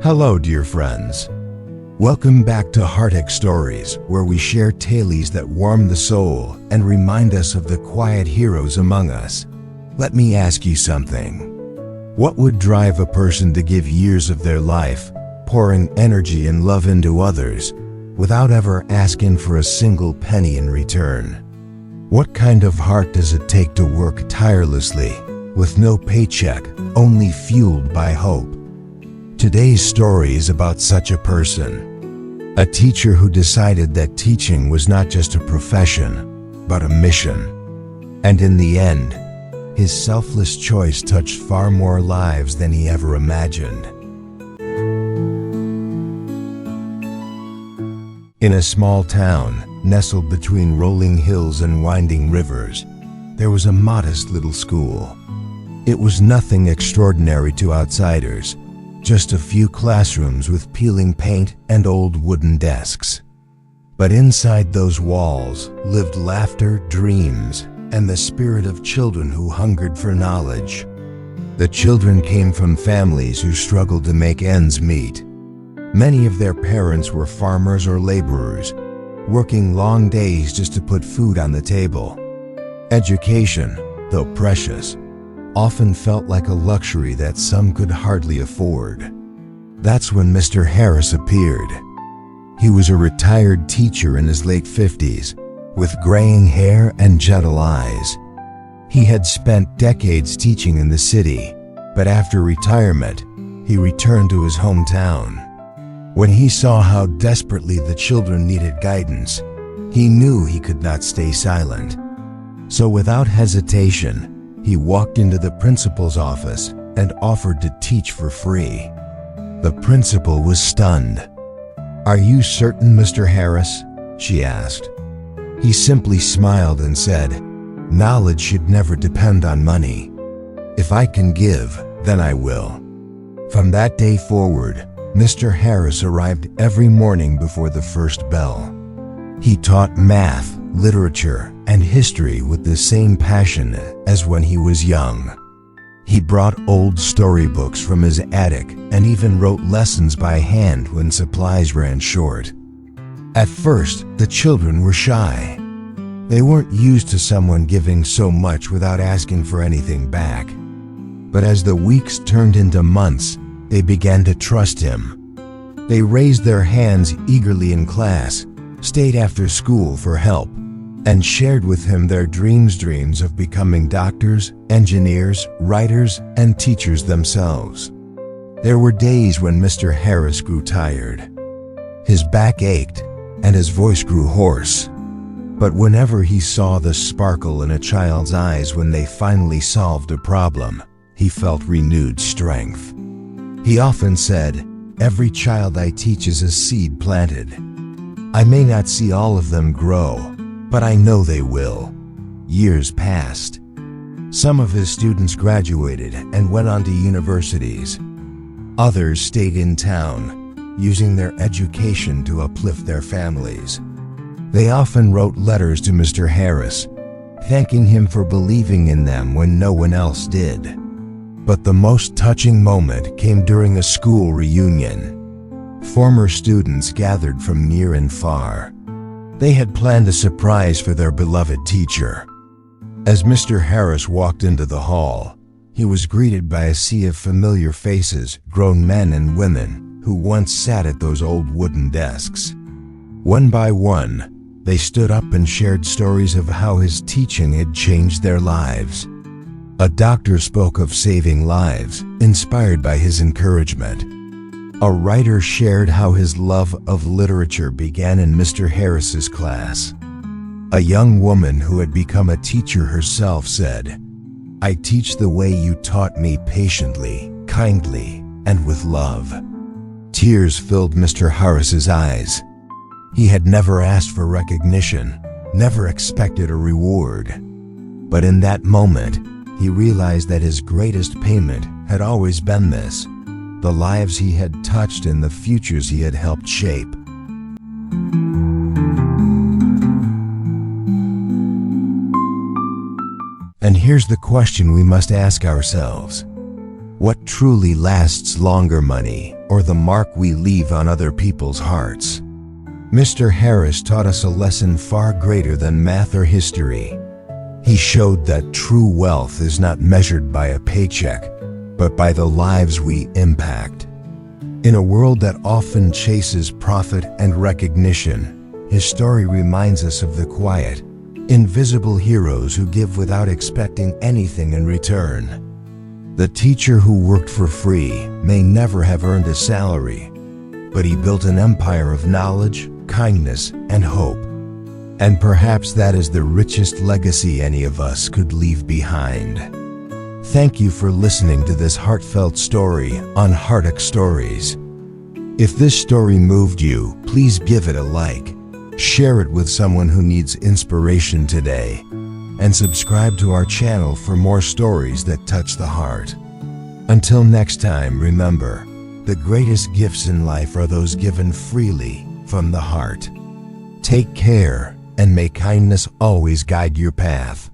Hello, dear friends. Welcome back to HeartTouch Stories, where we share tales that warm the soul and remind us of the quiet heroes among us. Let me ask you something. What would drive a person to give years of their life, pouring energy and love into others, without ever asking for a single penny in return? What kind of heart does it take to work tirelessly, with no paycheck, only fueled by hope? Today's story is about such a person. A teacher who decided that teaching was not just a profession, but a mission. And in the end, his selfless choice touched far more lives than he ever imagined. In a small town, nestled between rolling hills and winding rivers, there was a modest little school. It was nothing extraordinary to outsiders, just a few classrooms with peeling paint and old wooden desks. But inside those walls lived laughter, dreams, and the spirit of children who hungered for knowledge. The children came from families who struggled to make ends meet. Many of their parents were farmers or laborers, working long days just to put food on the table. Education, though precious, often felt like a luxury that some could hardly afford. That's when Mr. Harris appeared. He was a retired teacher in his late 50s, with graying hair and gentle eyes. He had spent decades teaching in the city, but after retirement, he returned to his hometown. When he saw how desperately the children needed guidance, he knew he could not stay silent. So without hesitation, he walked into the principal's office and offered to teach for free. The principal was stunned. "Are you certain, Mr. Harris?" she asked. He simply smiled and said, "Knowledge should never depend on money. If I can give, then I will." From that day forward, Mr. Harris arrived every morning before the first bell. He taught math, literature, and history with the same passion as when he was young. He brought old storybooks from his attic and even wrote lessons by hand when supplies ran short. At first, the children were shy. They weren't used to someone giving so much without asking for anything back. But as the weeks turned into months, they began to trust him. They raised their hands eagerly in class, stayed after school for help, and shared with him their dreams of becoming doctors, engineers, writers, and teachers themselves. There were days when Mr. Harris grew tired. His back ached, and his voice grew hoarse. But whenever he saw the sparkle in a child's eyes when they finally solved a problem, he felt renewed strength. He often said, "Every child I teach is a seed planted. I may not see all of them grow, but I know they will." Years passed. Some of his students graduated and went on to universities. Others stayed in town, using their education to uplift their families. They often wrote letters to Mr. Harris, thanking him for believing in them when no one else did. But the most touching moment came during a school reunion. Former students gathered from near and far. They had planned a surprise for their beloved teacher. As Mr. Harris walked into the hall, he was greeted by a sea of familiar faces, grown men and women, who once sat at those old wooden desks. One by one, they stood up and shared stories of how his teaching had changed their lives. A doctor spoke of saving lives, inspired by his encouragement. A writer shared how his love of literature began in Mr. Harris's class. A young woman who had become a teacher herself said, "I teach the way you taught me, patiently, kindly, and with love." Tears filled Mr. Harris's eyes. He had never asked for recognition, never expected a reward. But in that moment, he realized that his greatest payment had always been this: the lives he had touched and the futures he had helped shape. And here's the question we must ask ourselves. What truly lasts longer, money, or the mark we leave on other people's hearts. Mr. Harris taught us a lesson far greater than math or history. He showed that true wealth is not measured by a paycheck, but by the lives we impact. In a world that often chases profit and recognition, his story reminds us of the quiet, invisible heroes who give without expecting anything in return. The teacher who worked for free may never have earned a salary, but he built an empire of knowledge, kindness, and hope. And perhaps that is the richest legacy any of us could leave behind. Thank you for listening to this heartfelt story on HeartTouch Stories. If this story moved you, please give it a like, share it with someone who needs inspiration today, and subscribe to our channel for more stories that touch the heart. Until next time, remember, the greatest gifts in life are those given freely from the heart. Take care, and may kindness always guide your path.